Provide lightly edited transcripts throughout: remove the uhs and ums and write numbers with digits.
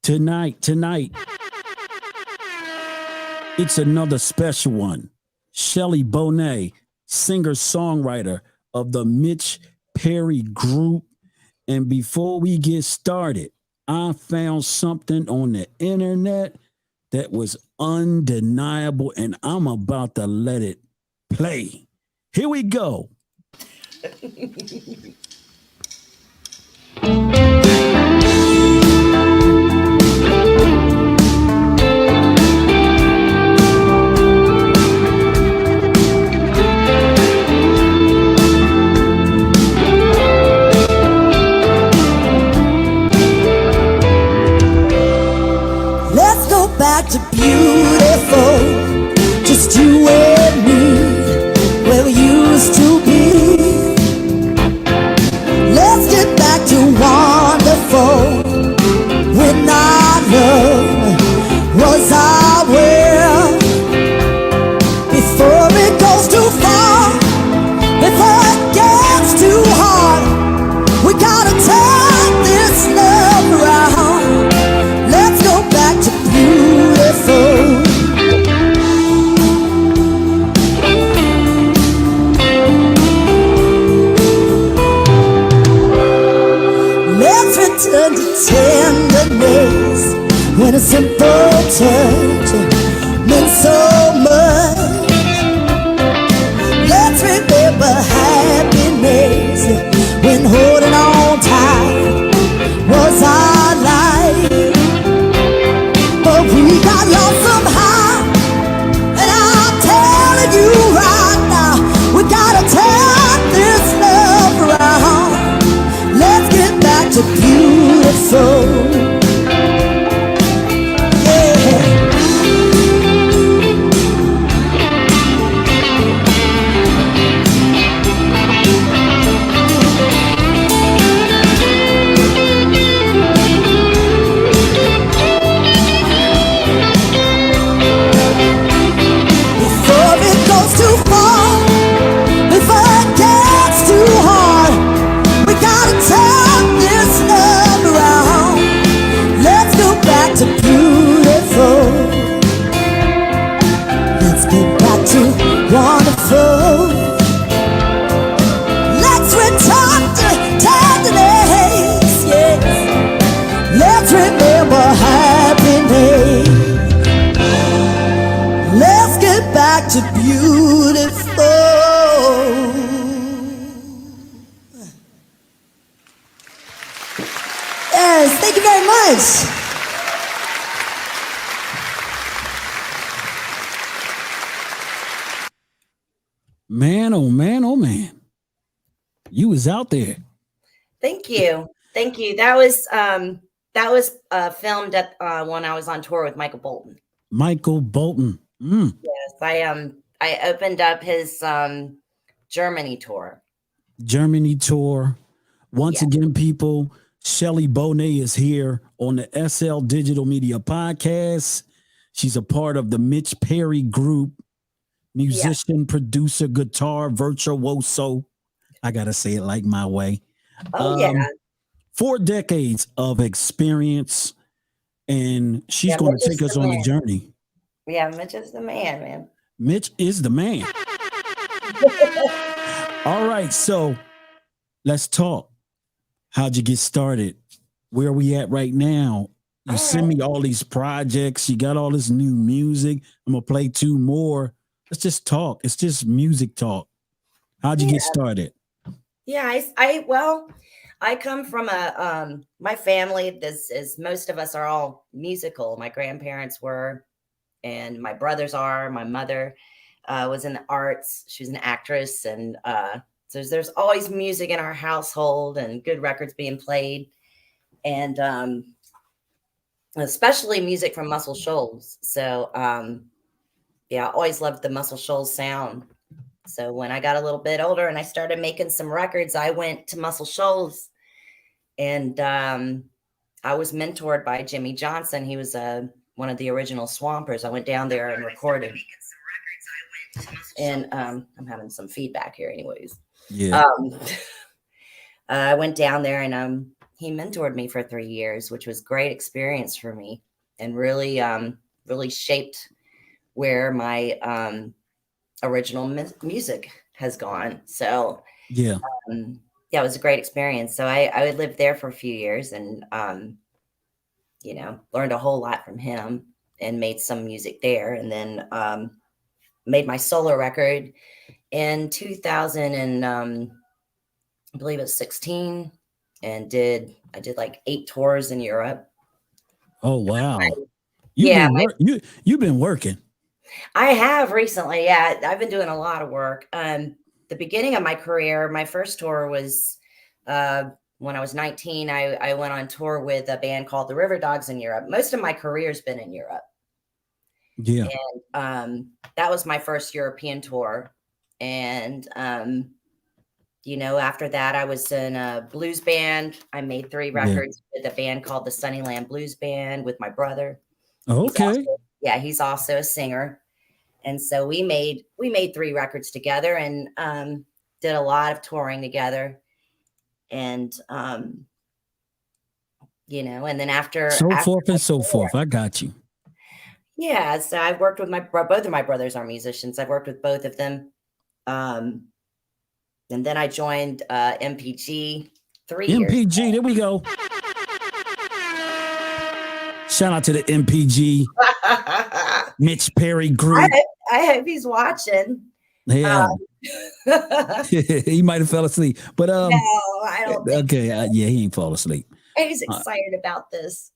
Tonight, it's another special one. Shelly Bonet, singer-songwriter of the Mitch Perry Group. And before we get started, I found something on the internet that was undeniable, and I'm about to let it play. Here we go. To beautiful, just you and me, where we used to be. Let's get back to wonderful, when our love was our will. Before it goes too far, before it gets too hard, we gotta turn this love around. Let's go back to beautiful. Let's return to tenderness when a simple touch meant so much. Let's remember happiness when holding on tight was our life. But we got lost somehow, and I'm telling you right now, we gotta turn this love around. Let's get back to beautiful. Wonderful. Let's return to tenderness, yes. Let's remember happiness. Let's get back to beautiful. Yes, thank you very much. Man, oh man, oh man. You was out there. Thank you. Thank you. That was filmed at when I was on tour with Michael Bolton. Michael Bolton. Yes, I opened up his Germany tour. Once again, people, Shelly Bonet is here on the SL Digital Media Podcast. She's a part of the Mitch Perry Group. Musician, producer, guitar, virtuoso. I got to say it like my way. 4 decades of experience, and she's going to take us on a journey. Yeah, Mitch is the man. Mitch is the man. All right, so let's talk. How'd you get started? Where are we at right now? You send me all these projects. You got all this new music. I'm going to play 2 more. Let's just talk. It's just music talk. How'd you get started? Yeah, I come from my family. This is most of us are all musical. My grandparents were, and my brothers are. My mother was in the arts. She was an actress, and so there's always music in our household and good records being played, and especially music from Muscle Shoals. So. I always loved the Muscle Shoals sound. So when I got a little bit older and I started making some records, I went to Muscle Shoals, and I was mentored by Jimmy Johnson. He was one of the original Swampers. I went down there and recorded. And I'm having some feedback here anyways. Yeah. I went down there and he mentored me for 3 years, which was great experience for me, and really really shaped where my original music has gone. So Yeah. yeah, it was a great experience. So I would live there for a few years, and you know, learned a whole lot from him and made some music there, and then made my solo record in 2000 and I believe it was 16, and I did like 8 tours in Europe. Oh wow. Yeah, You've been working. I have recently. Yeah, I've been doing a lot of work. The beginning of my career, my first tour was when I was 19. I went on tour with a band called the River Dogs in Europe. Most of my career's been in Europe. Yeah. And that was my first European tour. And you know, after that, I was in a blues band. I made 3 records with a band called the Sunnyland Blues Band with my brother. Okay. He's also a singer. And so we made 3 records together, and did a lot of touring together. And you know, and then after forth and so forth. I got you. Yeah, so I've worked with both of my brothers are musicians. I've worked with both of them. And then I joined MPG 3 years ago. MPG, there we go. Shout out to the MPG Mitch Perry group. I hope he's watching. Yeah. He might have fell asleep, but no, I don't think okay, so. Yeah, he ain't fall asleep. He's excited about this.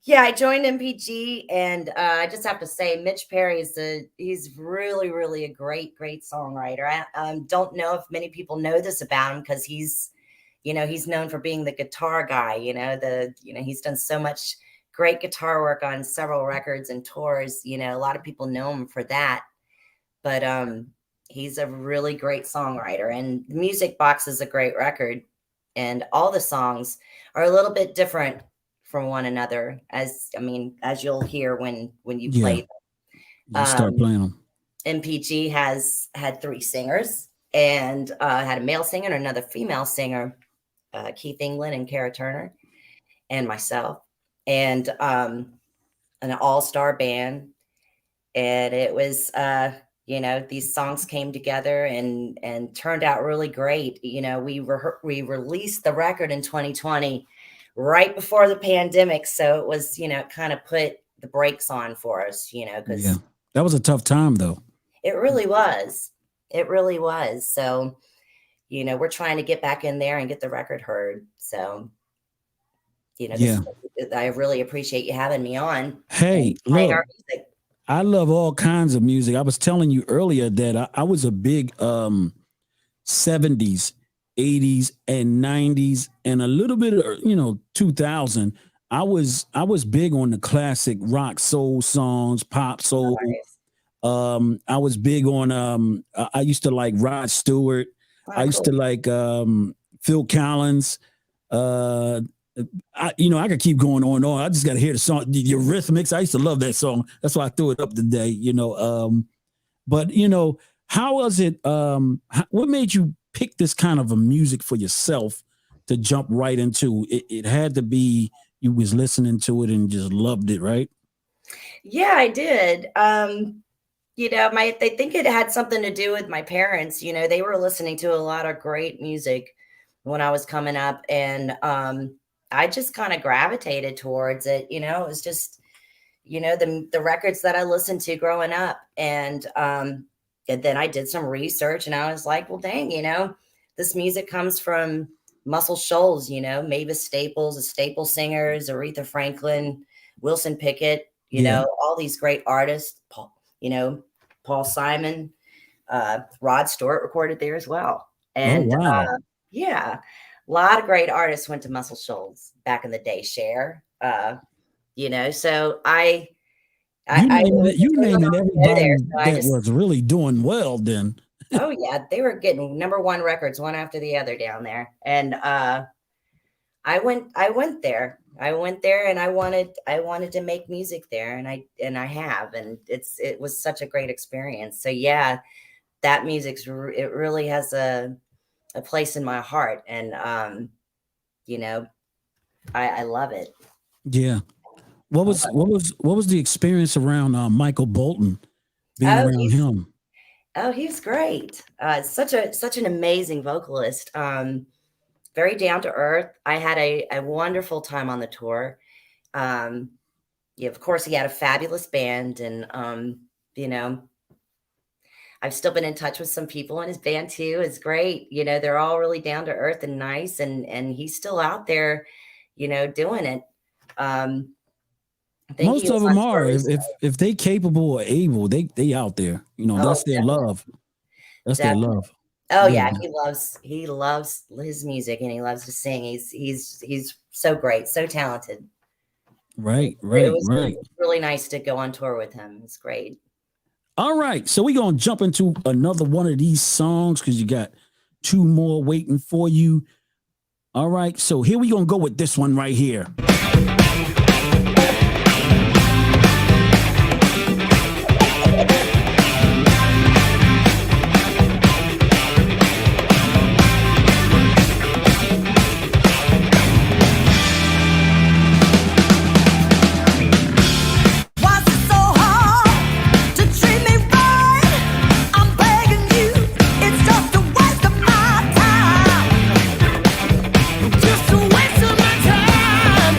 Yeah, I joined MPG, and I just have to say, Mitch Perry he's really, really a great songwriter. I don't know if many people know this about him, because he's known for being the guitar guy. He's done so much great guitar work on several records and tours. You know, a lot of people know him for that, but he's a really great songwriter. And Music Box is a great record, and all the songs are a little bit different from one another, as you'll hear when you play them. You start playing them. MPG had 3 singers, and had a male singer and another female singer, Keith England and Kara Turner, and myself, and an all-star band. And it was these songs came together and turned out really great. You know, we released the record in 2020, right before the pandemic. So it was, it kind of put the brakes on for us, because that was a tough time though. It really was. It really was. So, we're trying to get back in there and get the record heard. So, I really appreciate you having me on. Hey, look, our music. I love all kinds of music. I was telling you earlier that I was a big 70s, 80s, and 90s, and a little bit of 2000. I was big on the classic rock, soul songs, pop soul. Nice. I was big on I used to like Rod Stewart. I used to like Phil Collins. I could keep going on and on. I just got to hear the song, the Eurythmics. I used to love that song. That's why I threw it up today. But how was it? What made you pick this kind of a music for yourself to jump right into? It had to be you was listening to it and just loved it, right? Yeah, I did. I think it had something to do with my parents. They were listening to a lot of great music when I was coming up, and I just kind of gravitated towards it. It was just, the records that I listened to growing up. And then I did some research, and I was like, well, dang, this music comes from Muscle Shoals, Mavis Staples, the Staple Singers, Aretha Franklin, Wilson Pickett, all these great artists, Paul Simon, Rod Stewart recorded there as well. And a lot of great artists went to Muscle Shoals back in the day. Cher, so you named everybody that was really doing well then. Oh yeah, they were getting #1 records one after the other down there, and I went there, and I wanted to make music there, and I have, and it was such a great experience. So yeah, that it really has a place in my heart, and you know, I love it. Yeah. What was the experience around Michael Bolton being around him? Oh, he's great. Such an amazing vocalist. Very down to earth. I had a wonderful time on the tour. Yeah, of course, he had a fabulous band, and you know, I've still been in touch with some people in his band too. It's great. You know, they're all really down to earth and nice, and he's still out there, you know, doing it. I think Most of them are. If they capable or able, they out there. You know, that's their love. That's their love. Oh yeah, he loves his music and he loves to sing. He's so great, so talented. Right. It was really nice to go on tour with him. It's great. All right, so we're gonna jump into another one of these songs because you got two more waiting for you. All right, so here we gonna go with this one right here. Just a waste of my time.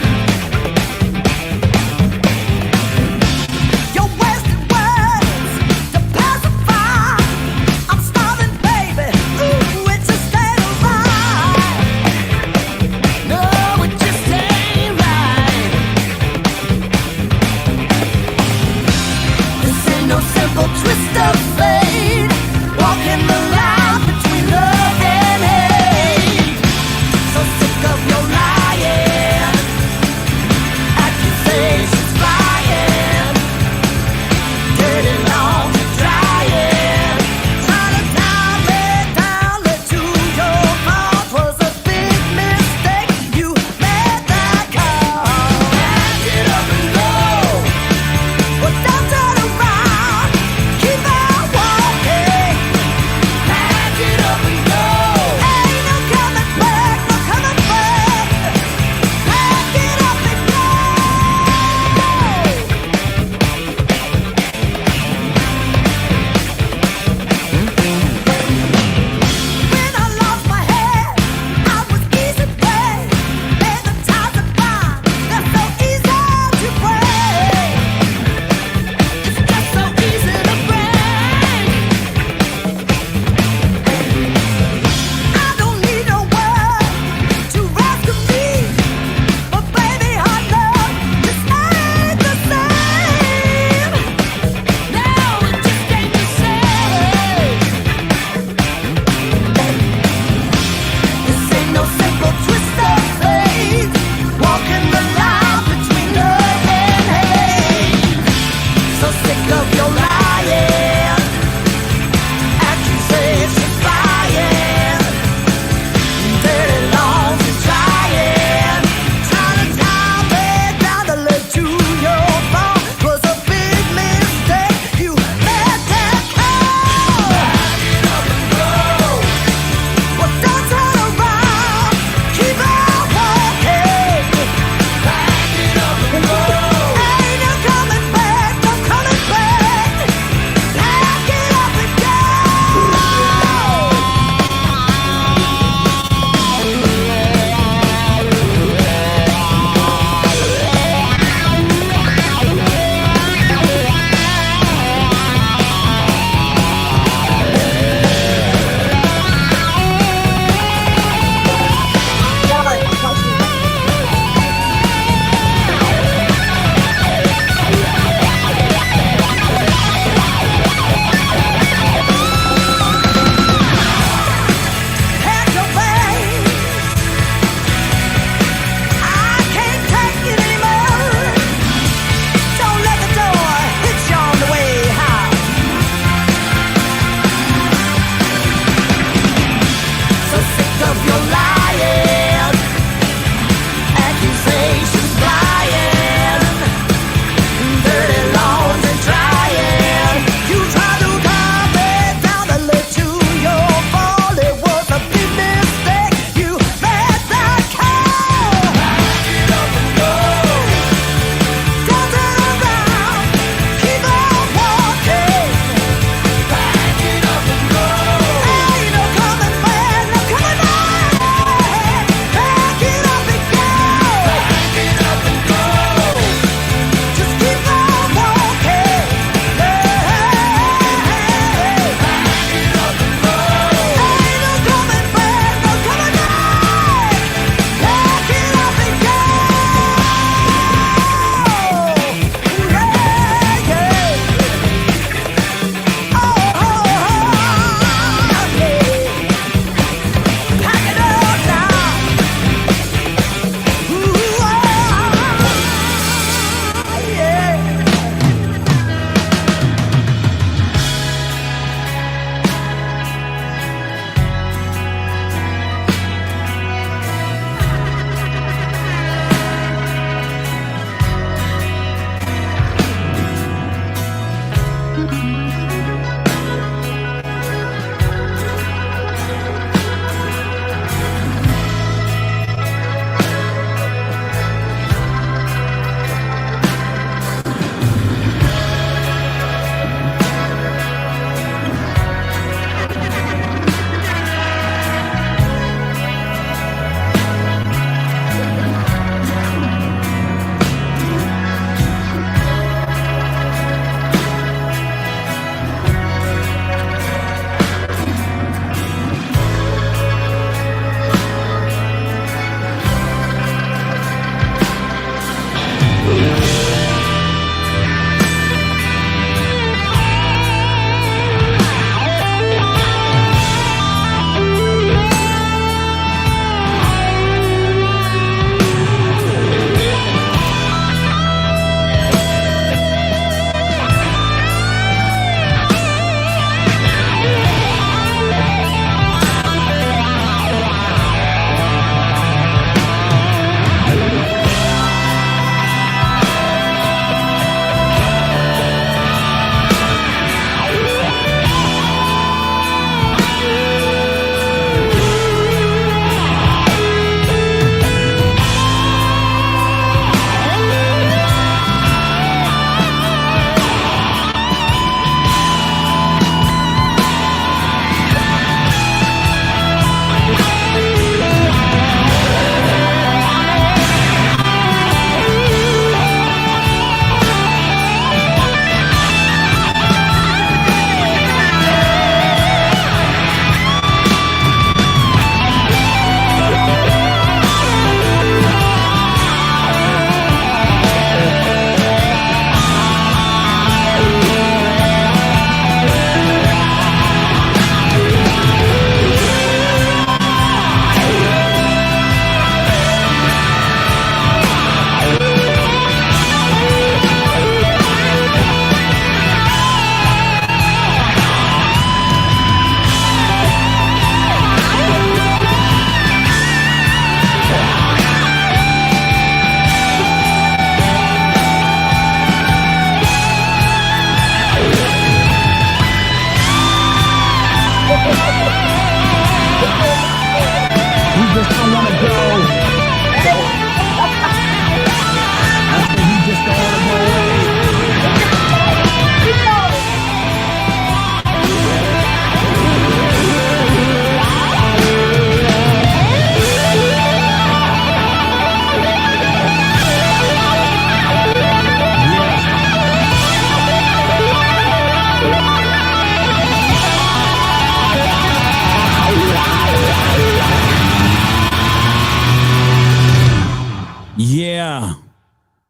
Yeah,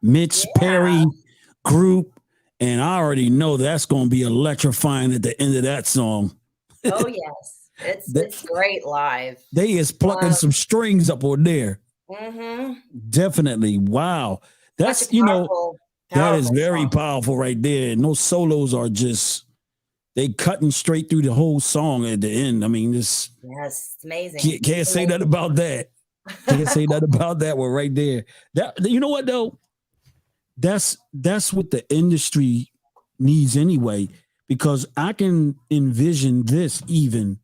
Mitch Perry group, and I already know that's going to be electrifying at the end of that song. Oh yes, it's great live. They is plucking some strings up on there. Mm-hmm. Definitely, wow. That's powerful, that is very song. Powerful right there. And those solos are just they cutting straight through the whole song at the end. I mean, this it's amazing. Can't say that about that. Can't say that about that one right there. That you know what though? That's what the industry needs anyway, because I can envision this even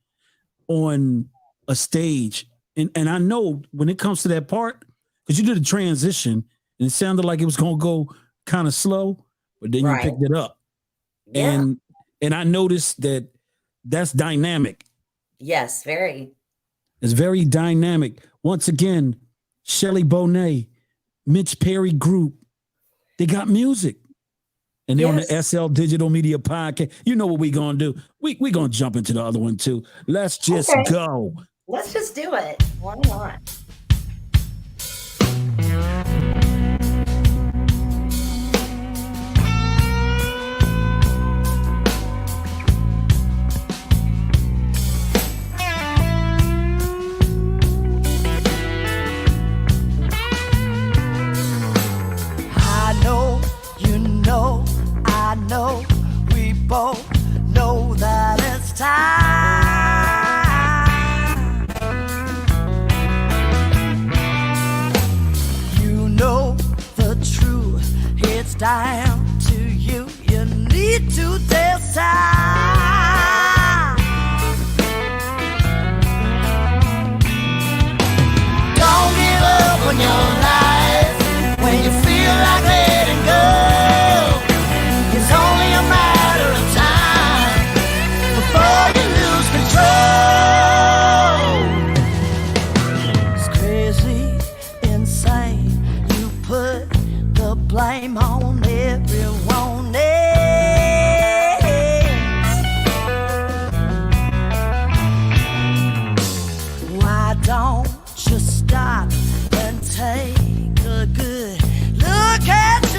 on a stage. And I know when it comes to that part, because you did a transition and it sounded like it was gonna go kind of slow, but then you picked it up. Yeah. And I noticed that's dynamic. Yes, very. It's very dynamic. Once again, Shelly Bonet, Mitch Perry group, they got music. And they're on the SL Digital Media Podcast. You know what we're going to do. We're going to jump into the other one too. Let's just go. Let's just do it. Why not? I know we both know that it's time. You know the truth, it's down to you. You need to decide. Don't give up on your life when you feel like letting go. It's only a matter of time before you lose control. It's crazy, insane. You put the blame on everyone else. Why don't you stop and take a good look at you?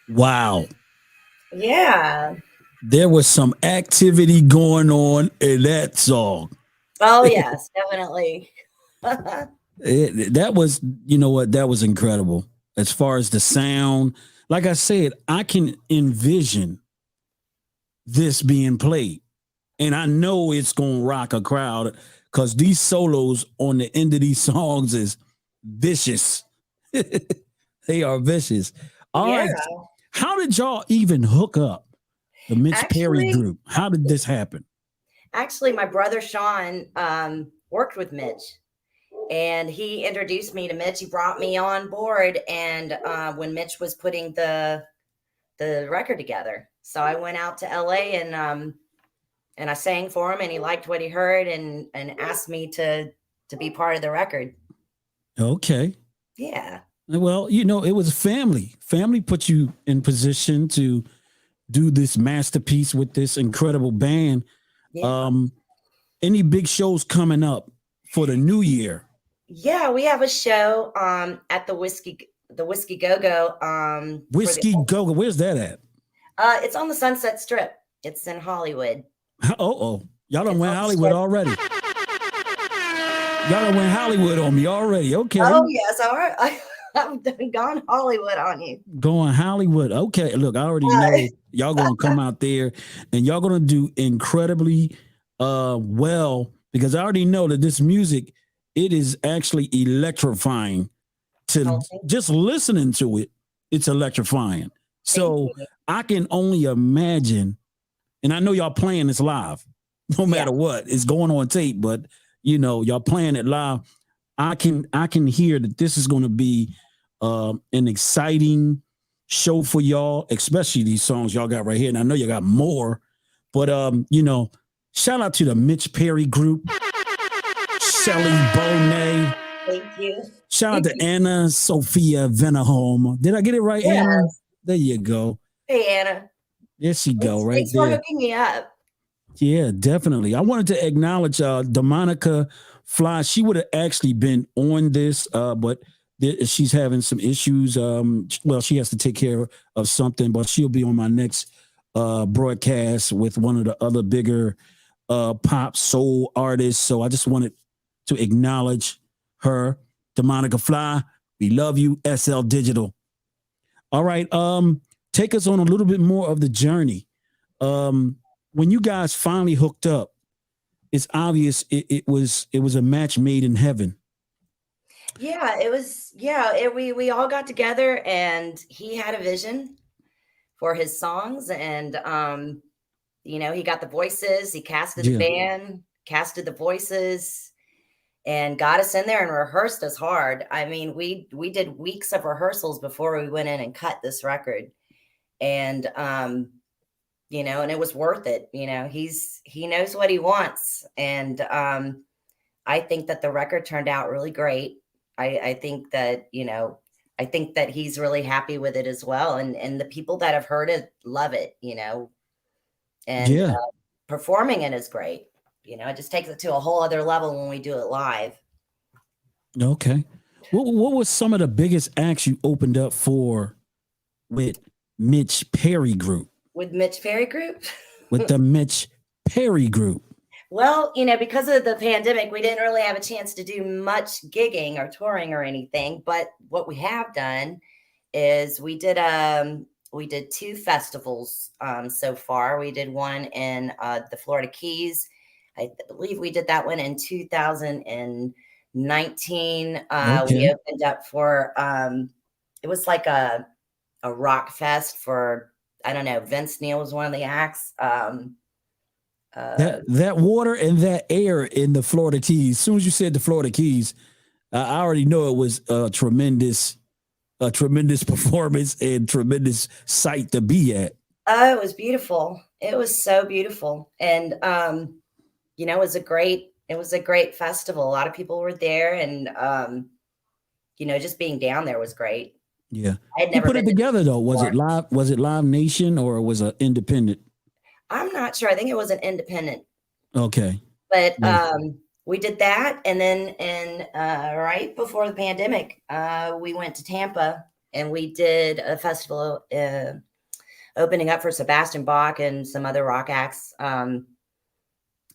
Wow. Yeah. There was some activity going on in that song. Oh yes, definitely. That was, you know what, that was incredible. As far as the sound, like I said, I can envision this being played. And I know it's gonna rock a crowd because these solos on the end of these songs is vicious. They are vicious. All Yeah. right. How did y'all even hook up? The Mitch Perry Actually, group. How did this happen? actually, my brother Sean worked with Mitch, and he introduced me to Mitch. He brought me on board, and when Mitch was putting the record together, so I went out to LA and I sang for him, and he liked what he heard, and asked me to be part of the record. Okay. Yeah. Well, you know, it was family. Family put you in position to do this masterpiece with this incredible band. Yeah. Any big shows coming up for the new year? Yeah, we have a show at the Whiskey Go Go for the Whiskey Go. Where's that at? it's on the Sunset Strip. It's in Hollywood. Oh. Y'all done It's went on the Hollywood strip. already. Y'all done went Hollywood on me already. Okay. Oh yes, all right. I've done gone Hollywood on you. Going Hollywood. Okay. Look, I already know y'all gonna come out there and y'all gonna do incredibly well, because I already know that this music, it is actually electrifying to just listening to it. It's electrifying. So I can only imagine, and I know y'all playing this live, no matter what. It's going on tape, but you know, y'all playing it live. I can hear that this is going to be an exciting show for y'all, especially these songs y'all got right here. And I know you got more, but you know, shout out to the Mitch Perry group, Shelly Bonet. Thank you. Shout out to Anna Sophia Venahome. Did I get it right, Anna? There you go. Hey Anna. There she go, right Thanks there. for hooking me up. Yeah, definitely. I wanted to acknowledge DeMonica Fly. She would have actually been on this, but she's having some issues. Well, she has to take care of something, but she'll be on my next broadcast with one of the other bigger pop soul artists. So I just wanted to acknowledge her. DeMonica Fly, we love you. SL Digital. All right. Take us on a little bit more of the journey. When you guys finally hooked up, it's obvious it was a match made in heaven. Yeah, it was. Yeah, we all got together, and he had a vision for his songs, and you know, he got the voices, he casted the band, casted the voices, and got us in there and rehearsed us hard. I mean, we did weeks of rehearsals before we went in and cut this record, and you know, and it was worth it. You know, he knows what he wants. And I think that the record turned out really great. I think that, you know, I think that he's really happy with it as well. And the people that have heard it love it, you know, and performing it is great. You know, it just takes it to a whole other level when we do it live. Okay. What was some of the biggest acts you opened up for with Mitch Perry Group? With Mitch Perry Group? With the Mitch Perry Group. Well, you know, because of the pandemic, we didn't really have a chance to do much gigging or touring or anything. But what we have done is we did 2 festivals so far. We did one in the Florida Keys. I believe we did that one in 2019. We opened up for it was like a rock fest for, I don't know, Vince Neil was one of the acts. That water and that air in the Florida Keys. As soon as you said the Florida Keys, I already know it was a tremendous performance and tremendous sight to be at. Oh, it was beautiful. It was so beautiful. And you know, it was a great festival. A lot of people were there, and you know, just being down there was great. Yeah. I had never put it together though. Was it Live Nation or was it independent? I'm not sure. I think it was an independent. Okay. But we did that, and then right before the pandemic, we went to Tampa and we did a festival opening up for Sebastian Bach and some other rock acts. And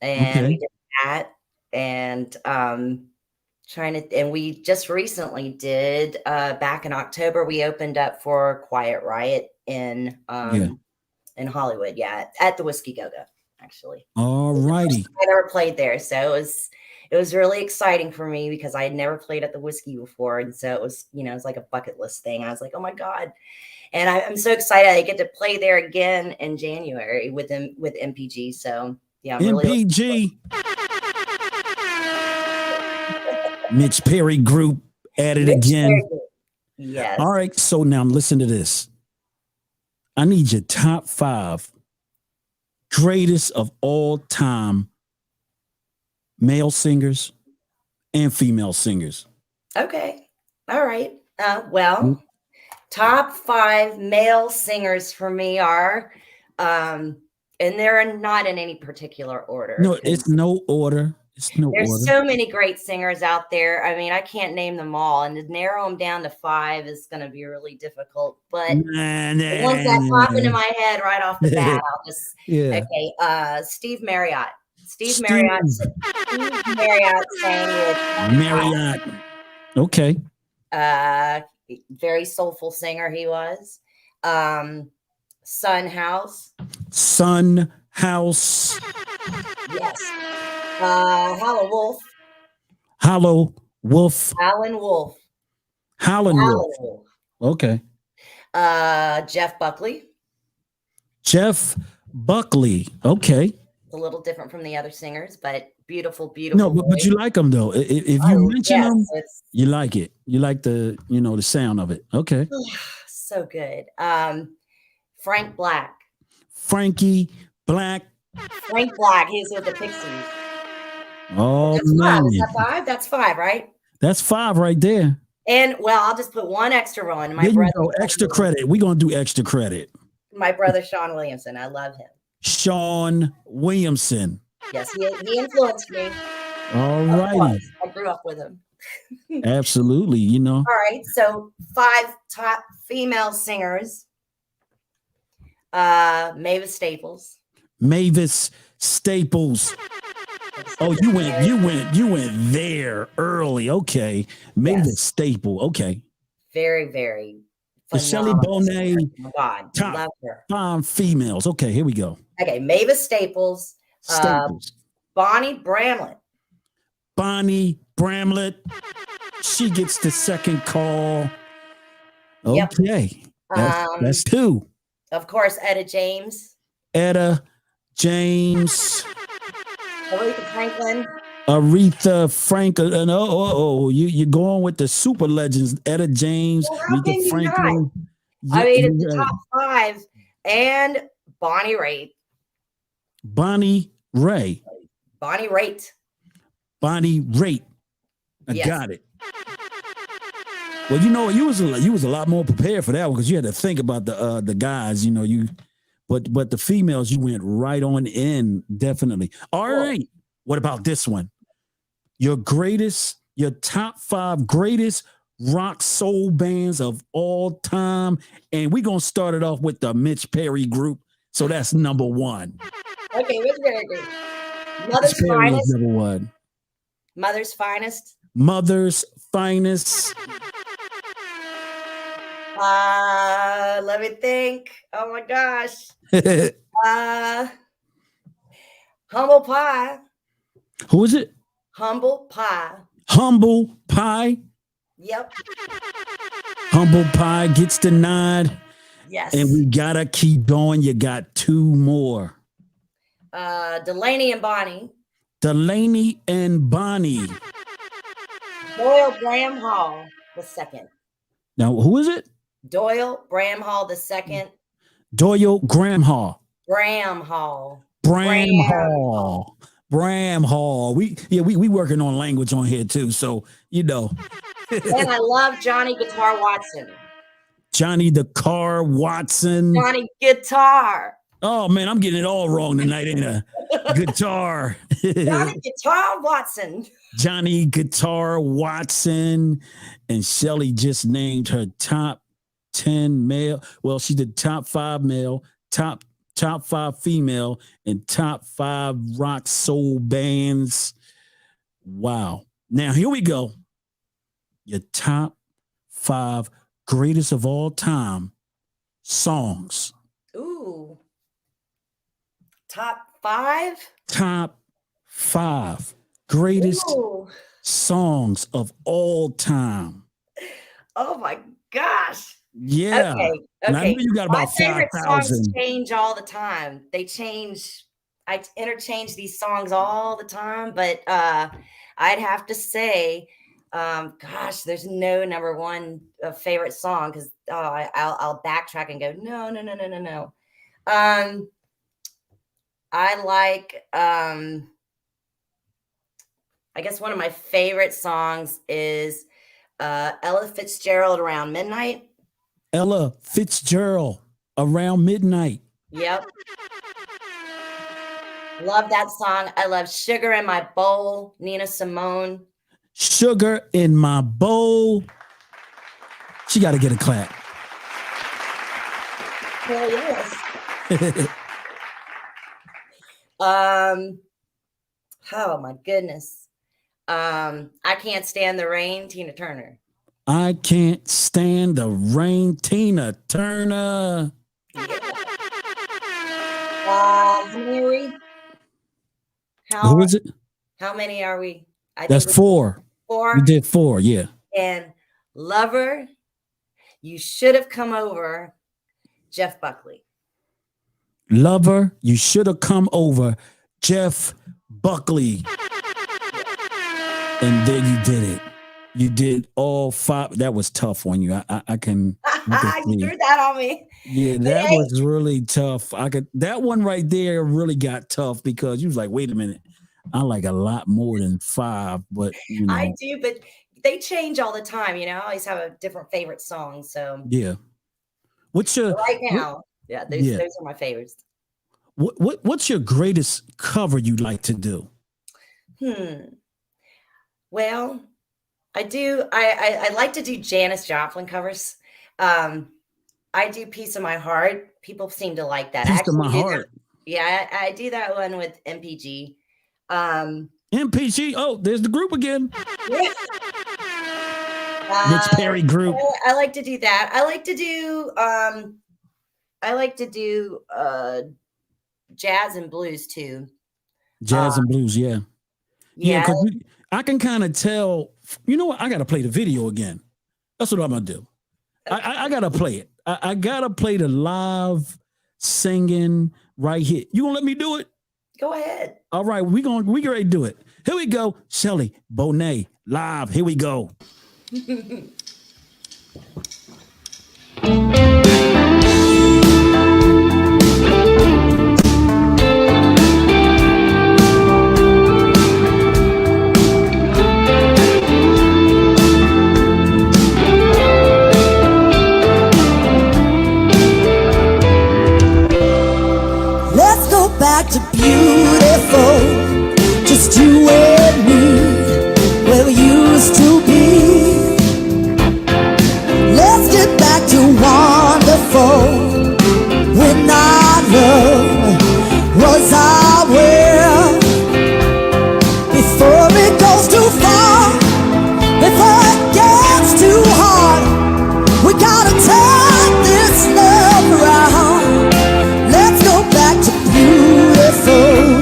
we did that, and and we just recently did back in October, we opened up for Quiet Riot in Hollywood, at the Whiskey Go-Go, actually. All righty. I never played there, so it was really exciting for me because I had never played at the Whiskey before, and so it was, it was like a bucket list thing. I was like, oh my God. And I'm so excited I get to play there again in January with MPG. So yeah, I'm MPG. Mitch Perry Group at it again. Yes. All right. So now listen to this. I need your top 5 greatest of all time male singers and female singers. Okay. All right. Top 5 male singers for me are, and they're not in any particular order. No, it's no order. There's so many great singers out there. I mean, I can't name them all, and to narrow them down to 5 is going to be really difficult. But the ones that pop into my head right off the bat, I'll just okay. Steve Marriott. Steve Marriott sang with Marriott. Okay. Very soulful singer he was. Son House. Yes. Howlin' Wolf. Okay. Jeff Buckley. Okay. A little different from the other singers, but beautiful. No, but you like them though. If you mention them, you like it. You like the sound of it. Okay. So good. Frankie Black. Frank Black. He's with the Pixies. Oh, that's man. 5. Is that 5? That's 5, right? That's 5 right there. And I'll just put one extra one. My brother. Extra credit. We're gonna do extra credit. My brother Sean Williamson. I love him. Sean Williamson. Yes, he influenced me. All righty. I grew up with him. Absolutely, All right, so 5 top female singers. Mavis Staples. Oh, you went there early. Okay. Mavis Staples. Okay. Very, very. Shelly Bonet. Oh my God. Top love her. 5 females. Okay, here we go. Okay, Mavis Staples. Bonnie Bramlett. She gets the second call. Okay. Yep. That's 2. Of course, Etta James. Aretha Franklin. You're going with the super legends. Etta James, Aretha Franklin. I mean, it's the top 5. And Bonnie Raitt. Bonnie Raitt. I got it. Well, you was a lot more prepared for that one because you had to think about the guys. But the females, you went right on in, definitely. All right. What about this one? Your top 5 greatest rock soul bands of all time. And we're going to start it off with the Mitch Perry Group. So that's number 1. Okay, Mitch Perry Group. Mother's Finest. Number 1. Mother's Finest. Let me think. Oh my gosh. Humble Pie. Who is it? Humble Pie. Yep. Humble Pie gets the nod. Yes. And we gotta keep going. You got 2 more. Delaney and Bonnie. Doyle Bramhall the second. Now, who is it? Doyle Bramhall the second. Doyle Bramhall. We working on language on here too, so And I love Johnny Guitar Watson. Johnny the Car Watson. Johnny Guitar. Oh man, I'm getting it all wrong tonight, ain't I? Guitar. Johnny Guitar Watson. Johnny Guitar Watson. And Shelly just named her top 10 male. Well, she did top 5 male, top 5 female, and top 5 rock soul bands. Wow. Now here we go. Your top 5 greatest of all time songs. Ooh. Top 5? Top 5 greatest songs of all time. Oh my gosh. Yeah. Okay. And I know you got about My favorite 5,000. songs change all the time. They change. I interchange these songs all the time, but I'd have to say, gosh, there's no number one favorite song because I'll backtrack and go, no. I like, I guess one of my favorite songs is Ella Fitzgerald, Around Midnight. Ella Fitzgerald, Around Midnight. Yep. Love that song. I love Sugar in My Bowl, Nina Simone. Sugar in My Bowl. She got to get a clap. Hell yes. Oh my goodness. I Can't Stand the Rain, Tina Turner. I Can't Stand the Rain, Tina Turner. Yeah. How many are we? Who is it? How many are we? That's 4. 4. We did 4, yeah. And Lover, You Should Have Come Over, Jeff Buckley. Lover, You Should Have Come Over, Jeff Buckley. And then you did it. You did all 5. That was tough on you. I can You threw that on me. Yeah, that was really tough. That one right there really got tough because you was like, wait a minute. I like a lot more than 5, but you know. I do, but they change all the time, you know. I always have a different favorite song. So yeah. What's your right now? Those are my favorites. What's your greatest cover you'd like to do? Well, I do. I like to do Janice Joplin covers. I do Piece of My Heart. People seem to like that. Piece of My Heart. Yeah, I do that one with MPG. MPG. Oh, there's the group again. Yeah. Mitch Perry group. I like to do that. I like to do jazz and blues too. Jazz and blues, yeah. Yeah, because I can kind of tell. You know what? I got to play the video again. That's what I'm going to do. Okay. I got to play it. I got to play the live singing right here. You going to let me do it? Go ahead. All right. We ready to do it. Here we go. Shelly Bonet live. Here we go. To beautiful, just you and me, where we used to be. Let's get back to wonderful, when our love was our will. Before it goes too far, before it gets too hard, we gotta turn this love around. Let's go back to beautiful.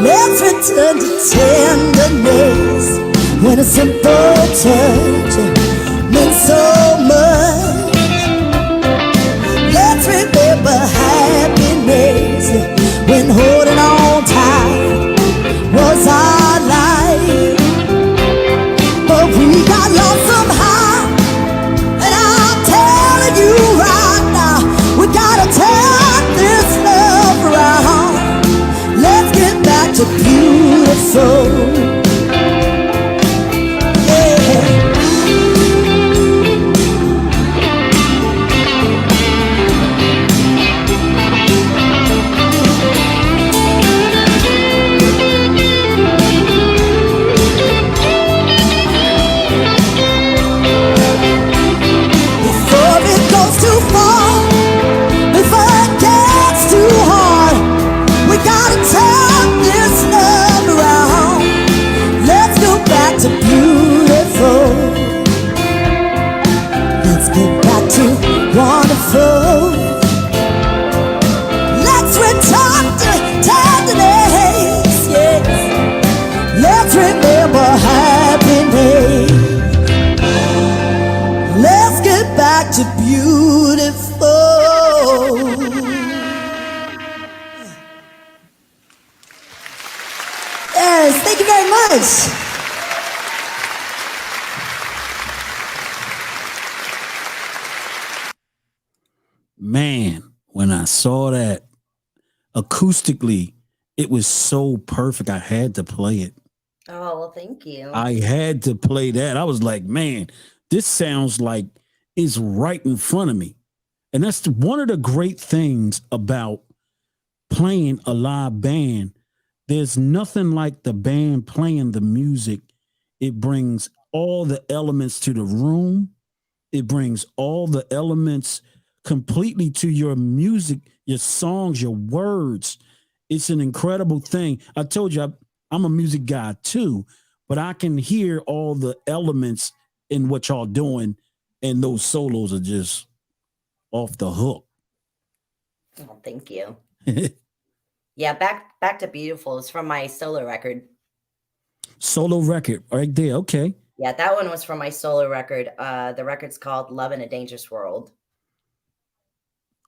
Let's return to tenderness when a simple touch meant so much. Let's remember happiness when holding on tight was our life. But we got lost somehow, and I'm telling you right now, we gotta turn this love around. Let's get back to beautiful. Thank you very much. Man, when I saw that acoustically, it was so perfect. I had to play it. Oh, well, thank you. I had to play that. I was like, man, this sounds like it's right in front of me. And that's one of the great things about playing a live band. There's nothing like the band playing the music. It brings all the elements to the room. It brings all the elements completely to your music, your songs, your words. It's an incredible thing. I told you I'm a music guy too, but I can hear all the elements in what y'all doing, and those solos are just off the hook. Oh, thank you. Yeah, back to Beautiful is from my solo record. Solo record right there. Okay. Yeah, that one was from my solo record. The record's called Love in a Dangerous World.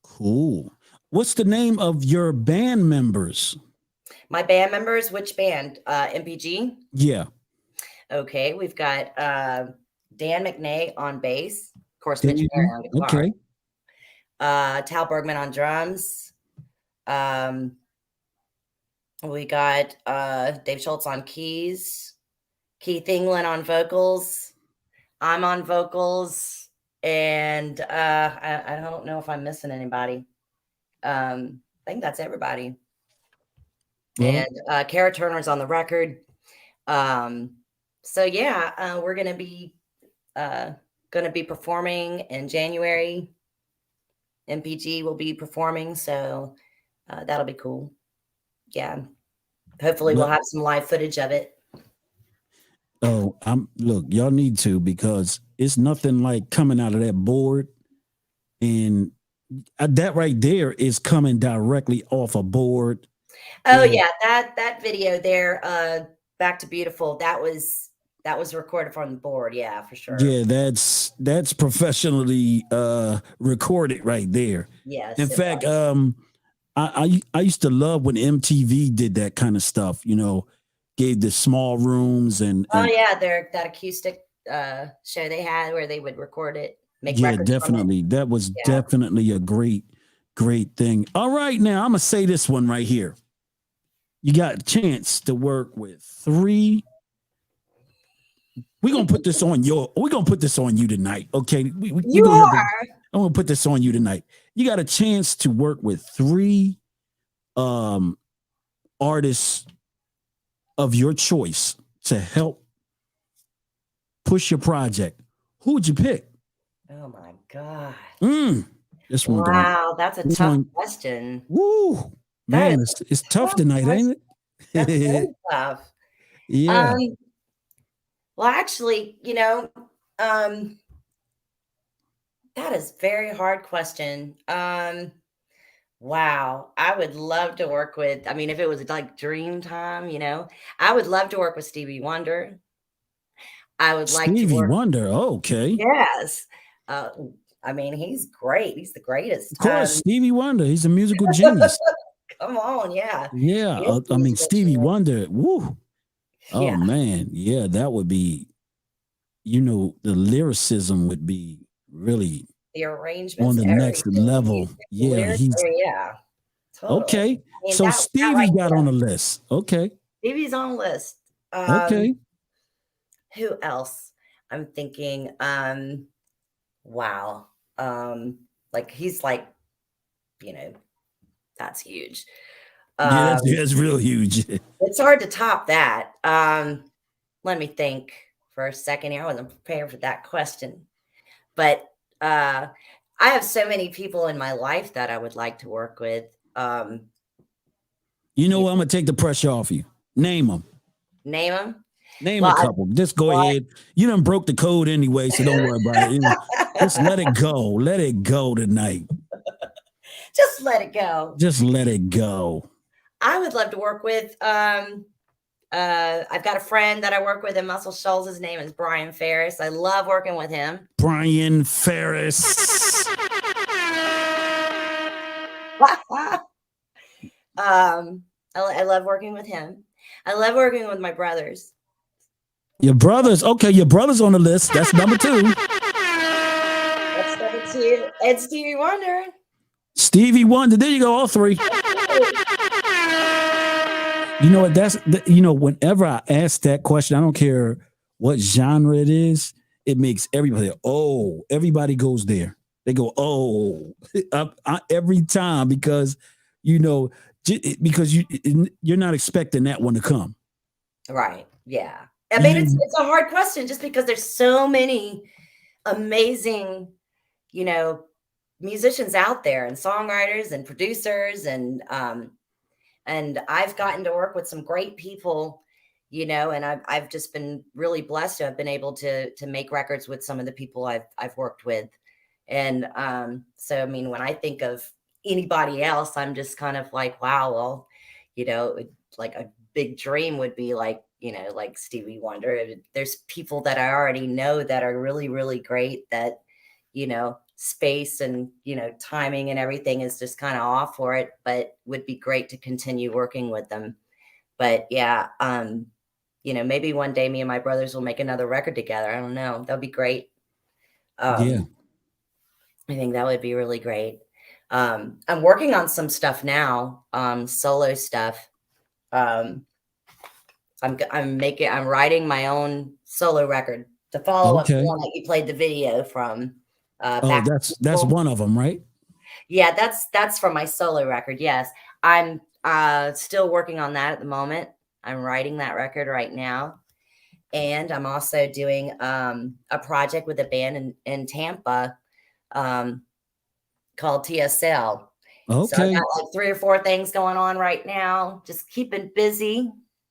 Cool. What's the name of your band members? My band members, which band? MPG? Yeah. Okay, we've got Dan McNay on bass. Of course, Mitch on guitar. Okay. Tal Bergman on drums. We got Dave Schultz on keys. Keith England on vocals. I'm on vocals. And I don't know if I'm missing anybody. I think that's everybody. Well, and Kara Turner's on the record. So yeah, we're gonna be performing in January. MPG will be performing, so that'll be cool. Yeah, hopefully we'll have some live footage of it. Oh, look, y'all need to, because it's nothing like coming out of that board, and that right there is coming directly off a board. Oh yeah, that video there, Back to Beautiful, that was recorded from the board. Yeah, for sure. Yeah, that's professionally recorded right there. Yes. In fact, I used to love when MTV did that kind of stuff, gave the small rooms and oh yeah, that acoustic show they had where they would record it, make records. Definitely. That was definitely a great thing. All right, now I'm gonna say this one right here. You got a chance to work with 3. We're gonna put this on you tonight. Okay. I'm gonna put this on you tonight. You got a chance to work with 3 artists of your choice to help push your project. Who would you pick? Oh my God. This one. Wow, that's a tough question. Woo, man, it's tough tonight, ain't it? That's really tough. Yeah. Well, actually, that is a very hard question. Wow, I would love to work with, if it was like dream time, I would love to work with Stevie Wonder. I would like Stevie Wonder. Okay. Yes. He's great. He's the greatest. Of course, Stevie Wonder. He's a musical genius. Come on, yeah. Yeah. Stevie Wonder. Woo. Oh yeah. Man. Yeah, that would be, the lyricism would be really the arrangements on the next level. Yeah. Totally. Okay. So Stevie got on the list. Okay. Stevie's on the list. Okay. Who else? I'm thinking, wow. He's like, that's huge. That's real huge. It's hard to top that. Let me think for a second here. I wasn't prepared for that question. But I have so many people in my life that I would like to work with. I'm going to take the pressure off you. Name them. Name them? Name a couple. Just go ahead. You done broke the code anyway, so don't worry about it. Just let it go. Let it go tonight. Just let it go. Just let it go. I would love to work with, I've got a friend that I work with in Muscle Shoals. His name is Brian Ferris. I love working with him. Brian Ferris. I love working with him. I love working with my brothers. Your brothers. Okay, your brothers on the list. That's number 2. That's number 2. And Stevie Wonder. Stevie Wonder. There you go, all 3. You know what? Whenever I ask that question, I don't care what genre it is, it makes everybody, oh, everybody goes there. They go, oh, every time because you're not expecting that one to come. Right. Yeah. I mean, it's a hard question just because there's so many amazing, musicians out there and songwriters and producers and I've gotten to work with some great people, and I've just been really blessed to have been able to make records with some of the people I've worked with. And so, I mean, when I think of anybody else, I'm just kind of like, wow, well, like a big dream would be like, like Stevie Wonder. There's people that I already know that are really, really great that, space and, timing and everything is just kind of off for it, but would be great to continue working with them. But yeah, maybe one day me and my brothers will make another record together. I don't know. That'd be great. Yeah. I think that would be really great. I'm working on some stuff now, solo stuff. I'm writing my own solo record to follow up the one that you played the video from. That's one of them, right? Yeah, that's from my solo record. Yes, I'm still working on that at the moment. I'm writing that record right now, and I'm also doing a project with a band in Tampa called TSL. Okay. So I got like 3 or 4 things going on right now. Just keeping busy.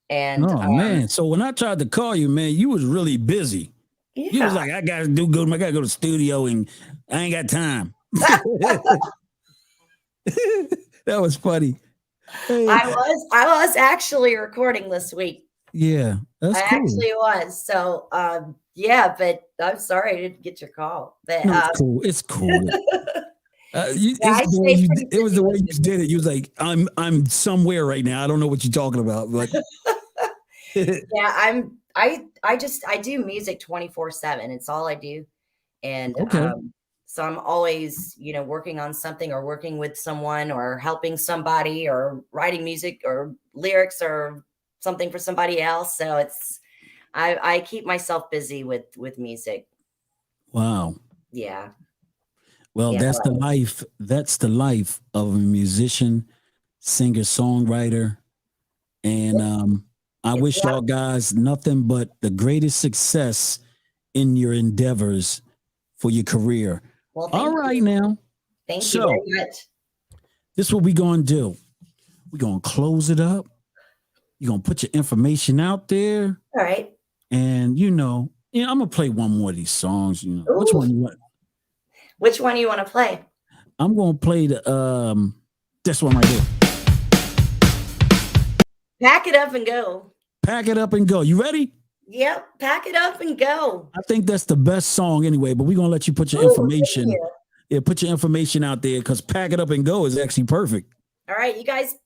And man, so when I tried to call you, man, you was really busy. Yeah. You was like, I gotta go to the studio and I ain't got time. That was funny. Hey. I was actually recording this week. Yeah, that's cool. I actually was. So yeah, but I'm sorry I didn't get your call. But no, it's cool. It was the way you did it. You was like, I'm somewhere right now. I don't know what you're talking about. But yeah, I do music 24/7. It's all I do. And so I'm always, working on something or working with someone or helping somebody or writing music or lyrics or something for somebody else. So I keep myself busy with music. Wow. Yeah. Well, Yeah, that's the life. That's the life of a musician, singer, songwriter. And I wish y'all guys nothing but the greatest success in your endeavors for your career. Well, all right, now. Thank you very much. This is what we're going to do. We're going to close it up. You're going to put your information out there. All right. And, I'm going to play one more of these songs. Ooh. Which one you want? Which one do you want to play? I'm going to play this one right here. Pack it up and go. Pack it up and go. You ready? Yep. Pack it up and go. I think that's the best song anyway, but we're going to let you put your information. Yeah, put your information out there because Pack It Up and Go is actually perfect. All right. You guys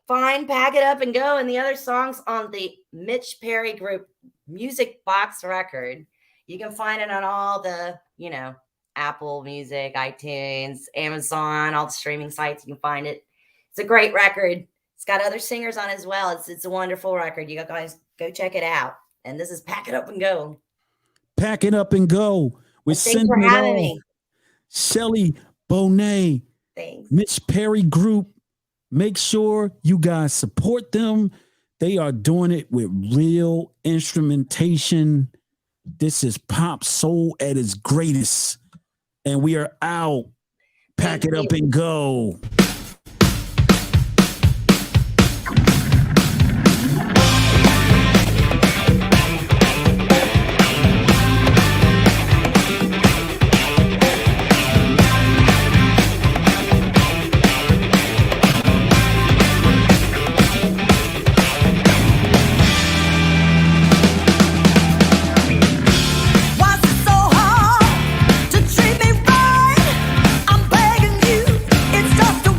find Pack It Up and Go and the other songs on the Mitch Perry Group Music Box record. You can find it on all the, Apple Music, iTunes, Amazon, all the streaming sites. You can find it. It's a great record. It's got other singers on as well. It's a wonderful record. You guys go check it out. And this is Pack It Up and Go. Pack It Up and Go. We're Thanks for having me. Shelly Bonet. Thanks. Mitch Perry Group. Make sure you guys support them. They are doing it with real instrumentation. This is pop soul at its greatest. And we are out. Pack it up and go. Treat me right. I'm begging you. It's just a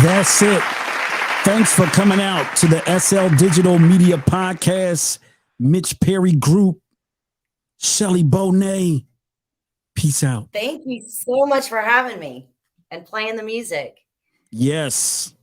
That's it. Thanks for coming out to the SL Digital Media Podcast. Mitch Perry Group, Shelly Bonet. Peace out. Thank you so much for having me and playing the music. Yes.